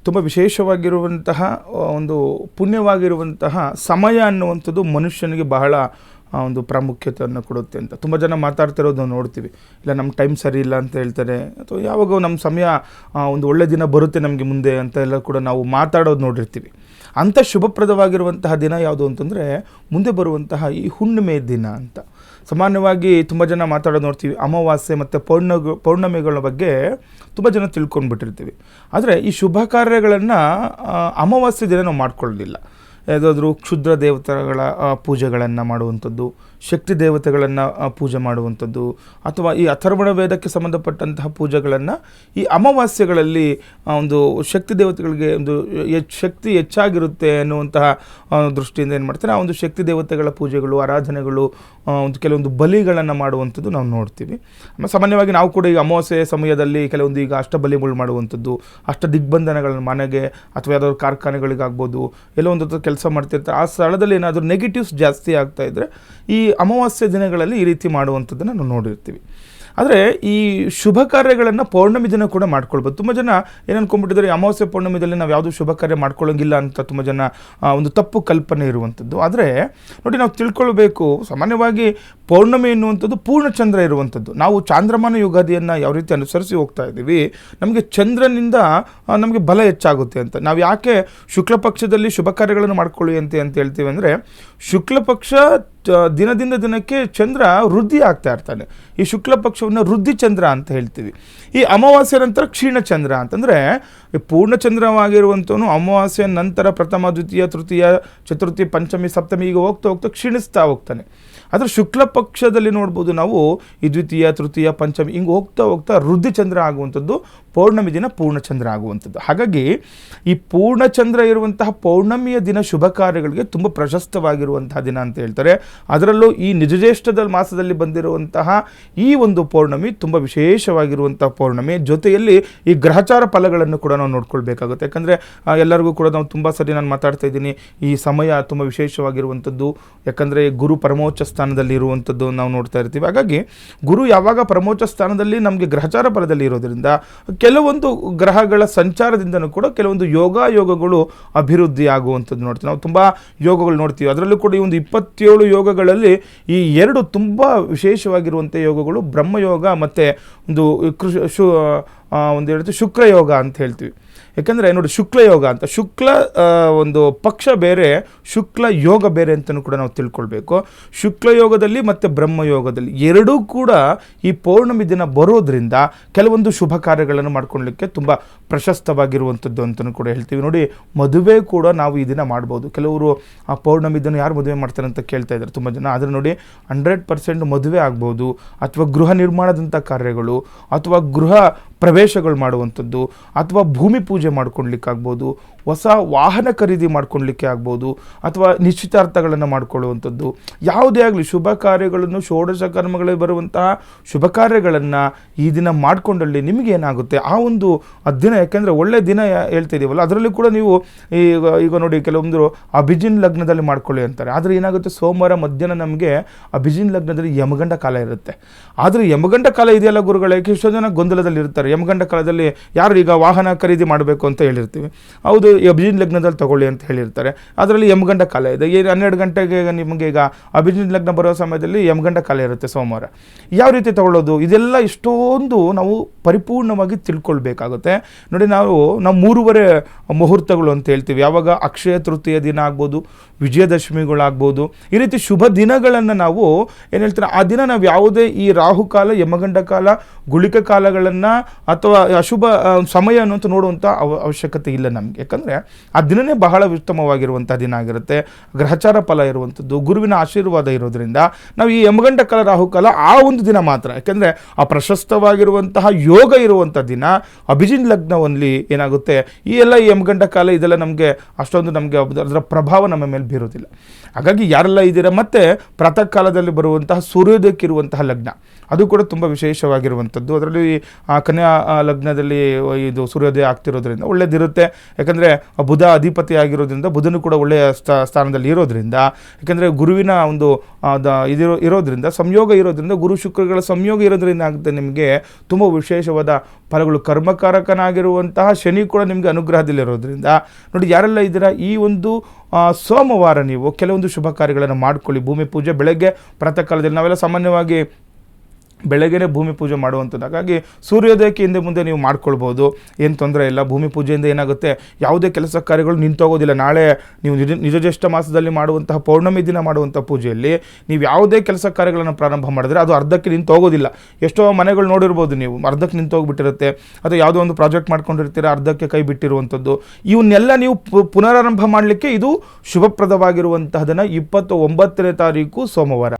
ತುಂಬ ವಿಶೇಷವಾಗಿರುವಂತಹ ಒಂದು ಪುಣ್ಯವಾಗಿರುವಂತಹ ಸಮಯ ಅನ್ನುವಂಥದ್ದು ಮನುಷ್ಯನಿಗೆ ಬಹಳ ಒಂದು ಪ್ರಾಮುಖ್ಯತೆಯನ್ನು ಕೊಡುತ್ತೆ ಅಂತ ತುಂಬ ಜನ ಮಾತಾಡ್ತಿರೋದು ನಾವು ನೋಡ್ತೀವಿ. ಇಲ್ಲ ನಮ್ಮ ಟೈಮ್ ಸರಿ ಇಲ್ಲ ಅಂತ ಹೇಳ್ತಾರೆ, ಅಥವಾ ಯಾವಾಗ ನಮ್ಮ ಸಮಯ ಒಂದು ಒಳ್ಳೆ ದಿನ ಬರುತ್ತೆ ನಮಗೆ ಮುಂದೆ ಅಂತ ಎಲ್ಲ ಕೂಡ ನಾವು ಮಾತಾಡೋದು ನೋಡಿರ್ತೀವಿ. ಅಂಥ ಶುಭಪ್ರದವಾಗಿರುವಂತಹ ದಿನ ಯಾವುದು ಅಂತಂದರೆ ಮುಂದೆ ಬರುವಂತಹ ಈ ಹುಣ್ಣಿಮೆ ದಿನ ಅಂತ. ಸಾಮಾನ್ಯವಾಗಿ ತುಂಬ ಜನ ಮಾತಾಡೋದು ನೋಡ್ತೀವಿ. ಅಮಾವಾಸ್ಯೆ ಮತ್ತು ಪೌರ್ಣಮಿಗಳ ಬಗ್ಗೆ ತುಂಬ ಜನ ತಿಳ್ಕೊಂಡ್ಬಿಟ್ಟಿರ್ತೀವಿ. ಆದರೆ ಈ ಶುಭ ಕಾರ್ಯಗಳನ್ನು ಅಮಾವಾಸ್ಯೆ ದಿನ ನಾವು ಮಾಡ್ಕೊಳ್ಳೋದಿಲ್ಲ. ಯಾವುದಾದ್ರೂ ಕ್ಷುದ್ರ ದೇವತೆಗಳ ಪೂಜೆಗಳನ್ನು ಮಾಡುವಂಥದ್ದು, ಶಕ್ತಿ ದೇವತೆಗಳನ್ನು ಪೂಜೆ ಮಾಡುವಂಥದ್ದು, ಅಥವಾ ಈ ಅಥರ್ವಣ ವೇದಕ್ಕೆ ಸಂಬಂಧಪಟ್ಟಂತಹ ಪೂಜೆಗಳನ್ನು ಈ ಅಮಾವಾಸ್ಯೆಗಳಲ್ಲಿ ಒಂದು ಶಕ್ತಿ ದೇವತೆಗಳಿಗೆ ಒಂದು ಶಕ್ತಿ ಹೆಚ್ಚಾಗಿರುತ್ತೆ ಅನ್ನುವಂತಹ ದೃಷ್ಟಿಯಿಂದ ಏನು ಮಾಡ್ತಾರೆ, ಆ ಒಂದು ಶಕ್ತಿ ದೇವತೆಗಳ ಪೂಜೆಗಳು, ಆರಾಧನೆಗಳು, ಒಂದು ಕೆಲವೊಂದು ಬಲಿಗಳನ್ನು ಮಾಡುವಂಥದ್ದು ನಾವು ನೋಡ್ತೀವಿ. ಸಾಮಾನ್ಯವಾಗಿ ನಾವು ಕೂಡ ಈಗ ಅಮಾವಾಸ್ಯೆ ಸಮಯದಲ್ಲಿ ಕೆಲವೊಂದು ಈಗ ಅಷ್ಟಬಲಿಗಳು ಮಾಡುವಂಥದ್ದು, ಅಷ್ಟ ದಿಗ್ಬಂಧನಗಳನ್ನು ಮನೆಗೆ ಅಥವಾ ಯಾವುದಾದ್ರು ಕಾರ್ಖಾನೆಗಳಿಗಾಗ್ಬೋದು ಎಲ್ಲೋ ಒಂದು ಕೆಲಸ ಮಾಡ್ತಿರ್ತಾರೆ. ಆ ಸ್ಥಳದಲ್ಲಿ ಏನಾದರೂ ನೆಗೆಟಿವ್ಸ್ ಜಾಸ್ತಿ ಆಗ್ತಾ ಇದ್ದರೆ ಈ ಅಮಾವಾಸ್ಯೆ ದಿನಗಳಲ್ಲಿ ಈ ರೀತಿ ಮಾಡುವಂಥದ್ದನ್ನು ನಾವು ನೋಡಿರ್ತೀವಿ. ಆದರೆ ಈ ಶುಭ ಕಾರ್ಯಗಳನ್ನು ಪೌರ್ಣಮಿ ದಿನ ಕೂಡ ಮಾಡ್ಕೊಳ್ಬೋದು. ತುಂಬ ಜನ ಏನು ಅನ್ಕೊಂಡ್ಬಿಟ್ಟಿದ್ದಾರೆ, ಅಮಾವಾಸ್ಯೆ ಪೌರ್ಣಮಿದಲ್ಲಿ ನಾವು ಯಾವುದೂ ಶುಭ ಕಾರ್ಯ ಮಾಡ್ಕೊಳ್ಳೋಂಗಿಲ್ಲ ಅಂತ ತುಂಬ ಜನ ಒಂದು ತಪ್ಪು ಕಲ್ಪನೆ ಇರುವಂಥದ್ದು. ಆದರೆ ನೋಡಿ, ನಾವು ತಿಳ್ಕೊಳ್ಬೇಕು, ಸಾಮಾನ್ಯವಾಗಿ ಪೌರ್ಣಮಿ ಎನ್ನುವಂಥದ್ದು ಪೂರ್ಣಚಂದ್ರ ಇರುವಂಥದ್ದು. ನಾವು ಚಾಂದ್ರಮಾನ ಯುಗಾದಿಯನ್ನು ಯಾವ ರೀತಿ ಅನುಸರಿಸಿ ಹೋಗ್ತಾ ಇದ್ದೀವಿ, ನಮಗೆ ಚಂದ್ರನಿಂದ ನಮಗೆ ಬಲ ಹೆಚ್ಚಾಗುತ್ತೆ ಅಂತ. ನಾವು ಯಾಕೆ ಶುಕ್ಲ ಪಕ್ಷದಲ್ಲಿ ಶುಭ ಕಾರ್ಯಗಳನ್ನು ಮಾಡ್ಕೊಳ್ಳಿ ಅಂತ ಹೇಳ್ತೀವಿ ಅಂದರೆ, ಶುಕ್ಲ ಪಕ್ಷ ದಿನದಿಂದ ದಿನಕ್ಕೆ ಚಂದ್ರ ವೃದ್ಧಿ ಆಗ್ತಾ ಇರ್ತಾನೆ. ಈ ಶುಕ್ಲ ಪಕ್ಷವನ್ನು ವೃದ್ಧಿ ಚಂದ್ರ ಅಂತ ಹೇಳ್ತೀವಿ. ಈ ಅಮಾವಾಸ್ಯೆ ನಂತರ ಕ್ಷೀಣ ಚಂದ್ರ ಅಂತಂದರೆ, ಪೂರ್ಣಚಂದ್ರವಾಗಿರುವಂಥವನು ಅಮಾವಾಸ್ಯೆ ನಂತರ ಪ್ರಥಮ, ದ್ವಿತೀಯ, ತೃತೀಯ, ಚತುರ್ಥಿ, ಪಂಚಮಿ, ಸಪ್ತಮಿ ಈಗ ಹೋಗ್ತಾ ಹೋಗ್ತಾ ಕ್ಷೀಣಿಸ್ತಾ ಹೋಗ್ತಾನೆ. ಆದರೆ ಶುಕ್ಲ ಪಕ್ಷದಲ್ಲಿ ನೋಡ್ಬೋದು ನಾವು ಈ ದ್ವಿತೀಯ, ತೃತೀಯ, ಪಂಚಮಿ ಹಿಂಗೆ ಹೋಗ್ತಾ ಹೋಗ್ತಾ ವೃದ್ಧಿ ಚಂದ್ರ ಆಗುವಂಥದ್ದು, ಪೌರ್ಣಮಿ ದಿನ ಪೂರ್ಣಚಂದ್ರ ಆಗುವಂಥದ್ದು. ಹಾಗಾಗಿ ಈ ಪೂರ್ಣಚಂದ್ರ ಇರುವಂತಹ ಪೌರ್ಣಮಿಯ ದಿನ ಶುಭ ಕಾರ್ಯಗಳಿಗೆ ತುಂಬ ಪ್ರಶಸ್ತವಾಗಿರುವಂತಹ ದಿನ ಅಂತ ಹೇಳ್ತಾರೆ. ಅದರಲ್ಲೂ ಈ ನಿಜಜ್ಯೇಷ್ಠದ ಮಾಸದಲ್ಲಿ ಬಂದಿರುವಂತಹ ಈ ಒಂದು ಪೌರ್ಣಮಿ ತುಂಬ ವಿಶೇಷವಾಗಿರುವಂತಹ ಪೌರ್ಣಮಿ. ಜೊತೆಯಲ್ಲಿ ಈ ಗ್ರಹಚಾರ ಫಲಗಳನ್ನು ಕೂಡ ನಾವು ನೋಡ್ಕೊಳ್ಬೇಕಾಗುತ್ತೆ. ಯಾಕಂದರೆ ಎಲ್ಲರಿಗೂ ಕೂಡ ನಾವು ತುಂಬ ಸರಿ ನಾನು ಮಾತಾಡ್ತಾ ಇದ್ದೀನಿ, ಈ ಸಮಯ ತುಂಬ ವಿಶೇಷವಾಗಿರುವಂಥದ್ದು. ಯಾಕಂದರೆ ಗುರು ಪರಮೋಚ್ಚ ಸ್ಥಾನದಲ್ಲಿ ಇರುವಂಥದ್ದು ನಾವು ನೋಡ್ತಾ ಇರ್ತೀವಿ. ಹಾಗಾಗಿ ಗುರು ಯಾವಾಗ ಪರಮೋಚ್ಚ ಸ್ಥಾನದಲ್ಲಿ ನಮಗೆ ಗ್ರಹಚಾರ ಫಲದಲ್ಲಿ ಇರೋದರಿಂದ ಕೆಲವೊಂದು ಗ್ರಹಗಳ ಸಂಚಾರದಿಂದನೂ ಕೂಡ ಕೆಲವೊಂದು ಯೋಗಗಳು ಅಭಿವೃದ್ಧಿ ಆಗುವಂಥದ್ದು ನೋಡ್ತೀವಿ. ನಾವು ತುಂಬ ಯೋಗಗಳು ನೋಡ್ತೀವಿ. ಅದರಲ್ಲೂ ಕೂಡ ಈ ಒಂದು 27 ಯೋಗಗಳಲ್ಲಿ ಈ 2 ತುಂಬ ವಿಶೇಷವಾಗಿರುವಂಥ ಯೋಗಗಳು ಬ್ರಹ್ಮಯೋಗ ಮತ್ತು ಒಂದು ಹೇಳ್ತೀವಿ ಶುಕ್ರಯೋಗ ಅಂತ ಹೇಳ್ತೀವಿ. ಯಾಕಂದರೆ ನೋಡಿ, ಶುಕ್ಲಯೋಗ ಅಂತ, ಶುಕ್ಲ ಒಂದು ಪಕ್ಷ ಬೇರೆ, ಶುಕ್ಲ ಯೋಗ ಬೇರೆ ಅಂತಲೂ ಕೂಡ ನಾವು ತಿಳ್ಕೊಳ್ಬೇಕು. ಶುಕ್ಲಯೋಗದಲ್ಲಿ ಮತ್ತು ಬ್ರಹ್ಮಯೋಗದಲ್ಲಿ ಎರಡೂ ಕೂಡ ಈ ಪೌರ್ಣಮಿ ದಿನ ಬರೋದ್ರಿಂದ ಕೆಲವೊಂದು ಶುಭ ಕಾರ್ಯಗಳನ್ನು ಮಾಡ್ಕೊಳ್ಳಲಿಕ್ಕೆ ತುಂಬ ಪ್ರಶಸ್ತವಾಗಿರುವಂಥದ್ದು ಅಂತಲೂ ಕೂಡ ಹೇಳ್ತೀವಿ. ನೋಡಿ, ಮದುವೆ ಕೂಡ ನಾವು ಈ ದಿನ ಮಾಡ್ಬೋದು. ಕೆಲವರು ಆ ಪೌರ್ಣಮಿ ದಿನ ಯಾರು ಮದುವೆ ಮಾಡ್ತಾರೆ ಅಂತ ಕೇಳ್ತಾ ಇದ್ದಾರೆ ತುಂಬ ಜನ. ಆದರೆ ನೋಡಿ, 100% ಮದುವೆ ಆಗ್ಬೋದು, ಅಥವಾ ಗೃಹ ನಿರ್ಮಾಣದಂಥ ಕಾರ್ಯಗಳು, ಅಥವಾ ಗೃಹ ಪ್ರವೇಶಗಳು ಮಾಡುವಂಥದ್ದು, ಅಥವಾ ಭೂಮಿ ಪೂಜೆ ಮಾಡ್ಕೊಳ್ಲಿಕ್ಕಾಗ್ಬೋದು, ಹೊಸ ವಾಹನ ಖರೀದಿ ಮಾಡ್ಕೊಳ್ಲಿಕ್ಕೆ ಆಗ್ಬೋದು, ಅಥವಾ ನಿಶ್ಚಿತಾರ್ಥಗಳನ್ನು ಮಾಡ್ಕೊಳ್ಳುವಂಥದ್ದು, ಯಾವುದೇ ಆಗಲಿ ಶುಭ ಕಾರ್ಯಗಳನ್ನು, ಷೋಡಶ ಕರ್ಮಗಳಲ್ಲಿ ಬರುವಂತಹ ಶುಭ ಕಾರ್ಯಗಳನ್ನು ಈ ದಿನ ಮಾಡಿಕೊಂಡಲ್ಲಿ ನಿಮಗೇನಾಗುತ್ತೆ ಆ ಒಂದು ದಿನ. ಯಾಕೆಂದರೆ ಒಳ್ಳೆಯ ದಿನ ಹೇಳ್ತಿದ್ದೀವಲ್ಲ, ಅದರಲ್ಲಿ ಕೂಡ ನೀವು ಈಗ ನೋಡಿ, ಕೆಲವೊಂದು ಅಭಿಜಿನ್ ಲಗ್ನದಲ್ಲಿ ಮಾಡ್ಕೊಳ್ಳಿ ಅಂತಾರೆ. ಆದರೆ ಏನಾಗುತ್ತೆ, ಸೋಮವಾರ ಮಧ್ಯಾಹ್ನ ನಮಗೆ ಅಭಿಜಿನ್ ಲಗ್ನದಲ್ಲಿ ಯಮಗಂಡ ಕಾಲ ಇರುತ್ತೆ. ಆದರೆ ಯಮಗಂಡ ಕಾಲ ಇದೆಯಲ್ಲ ಗುರುಗಳೇ, ಎಷ್ಟೋ ಜನ ಗೊಂದಲದಲ್ಲಿ ಇರ್ತಾರೆ. ಯಮಗಂಡ ಕಾಲದಲ್ಲಿ ಯಾರು ಈಗ ವಾಹನ ಖರೀದಿ ಮಾಡಬೇಕು ಅಂತ ಹೇಳಿರ್ತೀವಿ, ಹೌದು ಅಭಿಜಿನ್ ಲಗ್ನದಲ್ಲಿ ತಗೊಳ್ಳಿ ಅಂತ ಹೇಳಿರ್ತಾರೆ. ಅದರಲ್ಲಿ ಯಮಗಂಡ ಕಾಲ ಇದೆ. 12 ಗಂಟೆಗೆ ನಿಮಗೆ ಈಗ ಅಭಿಜಿನ್ ಲಗ್ನ ಬರೋ ಸಮಯದಲ್ಲಿ ಯಮಗಂಡ ಕಾಲ ಇರುತ್ತೆ ಸೋಮವಾರ. ಯಾವ ರೀತಿ ತಗೊಳ್ಳೋದು, ಇದೆಲ್ಲ ಇಷ್ಟೊಂದು ನಾವು ಪರಿಪೂರ್ಣವಾಗಿ ತಿಳ್ಕೊಳ್ಬೇಕಾಗುತ್ತೆ. ನೋಡಿ, ನಾವು 3 ಮುಹೂರ್ತಗಳು ಅಂತ ಹೇಳ್ತೀವಿ. ಯಾವಾಗ ಅಕ್ಷಯ ತೃತೀಯ ದಿನ ಆಗ್ಬೋದು, ವಿಜಯದಶಮಿಗಳಾಗ್ಬೋದು, ಈ ರೀತಿ ಶುಭ ದಿನಗಳನ್ನು ನಾವು ಏನು ಹೇಳ್ತಾರೆ, ಆ ದಿನ ನಾವು ಯಾವುದೇ ಈ ರಾಹುಕಾಲ, ಯಮಗಂಡ ಕಾಲ, ಗುಳಿಕ ಕಾಲಗಳನ್ನು ಅಥವಾ ಅಶುಭ ಸಮಯ ಅನ್ನುವಂಥ ನೋಡುವಂಥ ಅವಶ್ಯಕತೆ ಇಲ್ಲ ನಮಗೆ. ಯಾಕಂದರೆ ಆ ದಿನವೇ ಬಹಳ ಉತ್ತಮವಾಗಿರುವಂಥ ದಿನ ಆಗಿರುತ್ತೆ. ಗ್ರಹಚಾರ ಫಲ ಇರುವಂಥದ್ದು, ಗುರುವಿನ ಆಶೀರ್ವಾದ ಇರೋದ್ರಿಂದ ನಾವು ಈ ಯಮಗಂಡ ಕಾಲ, ರಾಹುಕಾಲ ಆ ಒಂದು ದಿನ ಮಾತ್ರ. ಯಾಕೆಂದರೆ ಆ ಪ್ರಶಸ್ತವಾಗಿರುವಂತಹ ಯೋಗ ಇರುವಂಥ ದಿನ ಅಭಿಜಿನ್ ಲಗ್ನದಲ್ಲಿ ಏನಾಗುತ್ತೆ, ಈ ಎಲ್ಲ ಯಮಗಂಡ ಕಾಲ ಇದೆಲ್ಲ ನಮಗೆ ಅಷ್ಟೊಂದು ನಮಗೆ ಅದರ ಪ್ರಭಾವ ನಮ್ಮ ಮೇಲೆ ಬೀರೋದಿಲ್ಲ. ಹಾಗಾಗಿ ಯಾರೆಲ್ಲ ಇದ್ದೀರಾ, ಮತ್ತು ಪ್ರಾತಃ ಕಾಲದಲ್ಲಿ ಬರುವಂತಹ ಸೂರ್ಯೋದಯಕ್ಕಿರುವಂತಹ ಲಗ್ನ ಅದು ಕೂಡ ತುಂಬ ವಿಶೇಷವಾಗಿರುವಂಥದ್ದು. ಅದರಲ್ಲಿ ಕನ್ಯಾ ಲಗ್ನದಲ್ಲಿ ಇದು ಸೂರ್ಯೋದಯ ಆಗ್ತಿರೋದ್ರಿಂದ ಇರೋದ್ರಿಂದ ಒಳ್ಳೇದಿರುತ್ತೆ. ಯಾಕಂದರೆ ಬುಧ ಅಧಿಪತಿ ಆಗಿರೋದ್ರಿಂದ ಬುಧನು ಕೂಡ ಒಳ್ಳೆಯ ಸ್ಥಾನದಲ್ಲಿ ಇರೋದ್ರಿಂದ, ಯಾಕಂದರೆ ಗುರುವಿನ ಒಂದು ಇರೋದ್ರಿಂದ ಸಂಯೋಗ ಇರೋದ್ರಿಂದ, ಗುರು ಶುಕ್ರಗಳ ಸಂಯೋಗ ಇರೋದ್ರಿಂದ ಆಗುತ್ತೆ ನಿಮಗೆ ತುಂಬ ವಿಶೇಷವಾದ ಫಲಗಳು. ಕರ್ಮಕಾರಕನಾಗಿರುವಂತಹ ಶನಿ ಕೂಡ ನಿಮಗೆ ಅನುಗ್ರಹದಲ್ಲಿರೋದ್ರಿಂದ ನೋಡಿ, ಯಾರೆಲ್ಲ ಇದ್ದೀರಾ ಈ ಒಂದು ಸೋಮವಾರ ನೀವು ಕೆಲವೊಂದು ಶುಭ ಕಾರ್ಯಗಳನ್ನು ಮಾಡ್ಕೊಳ್ಳಿ. ಭೂಮಿ ಪೂಜೆ ಬೆಳಗ್ಗೆ ಪ್ರಾತಃ ಕಾಲದಲ್ಲಿ ನಾವೆಲ್ಲ ಸಾಮಾನ್ಯವಾಗಿ ಬೆಳಗ್ಗೆನೇ ಭೂಮಿ ಪೂಜೆ ಮಾಡುವಂಥದ್ದು. ಹಾಗಾಗಿ ಸೂರ್ಯೋದಯಕ್ಕೆ ಹಿಂದೆ ಮುಂದೆ ನೀವು ಮಾಡ್ಕೊಳ್ಬೋದು, ಏನು ತೊಂದರೆ ಇಲ್ಲ. ಭೂಮಿ ಪೂಜೆಯಿಂದ ಏನಾಗುತ್ತೆ, ಯಾವುದೇ ಕೆಲಸ ಕಾರ್ಯಗಳು ನಿಂತೋಗೋದಿಲ್ಲ. ನಾಳೆ ನೀವು ನಿಜಜ್ಯೇಷ್ಠ ಮಾಸದಲ್ಲಿ ಮಾಡುವಂತಹ ಪೌರ್ಣಮಿ ದಿನ ಮಾಡುವಂಥ ಪೂಜೆಯಲ್ಲಿ ನೀವು ಯಾವುದೇ ಕೆಲಸ ಕಾರ್ಯಗಳನ್ನು ಪ್ರಾರಂಭ ಮಾಡಿದ್ರೆ ಅದು ಅರ್ಧಕ್ಕೆ ನಿಂತೋಗೋದಿಲ್ಲ. ಎಷ್ಟೋ ಮನೆಗಳು ನೋಡಿರ್ಬೋದು ನೀವು, ಅರ್ಧಕ್ಕೆ ನಿಂತೋಗ್ಬಿಟ್ಟಿರುತ್ತೆ. ಅಥವಾ ಯಾವುದೋ ಒಂದು ಪ್ರಾಜೆಕ್ಟ್ ಮಾಡ್ಕೊಂಡಿರ್ತೀರ, ಅರ್ಧಕ್ಕೆ ಕೈ ಬಿಟ್ಟಿರುವಂಥದ್ದು. ಇವನ್ನೆಲ್ಲ ನೀವು ಪುನರಾರಂಭ ಮಾಡಲಿಕ್ಕೆ ಇದು ಶುಭಪ್ರದವಾಗಿರುವಂತಹದನ್ನು 29ನೇ ತಾರೀಕು ಸೋಮವಾರ.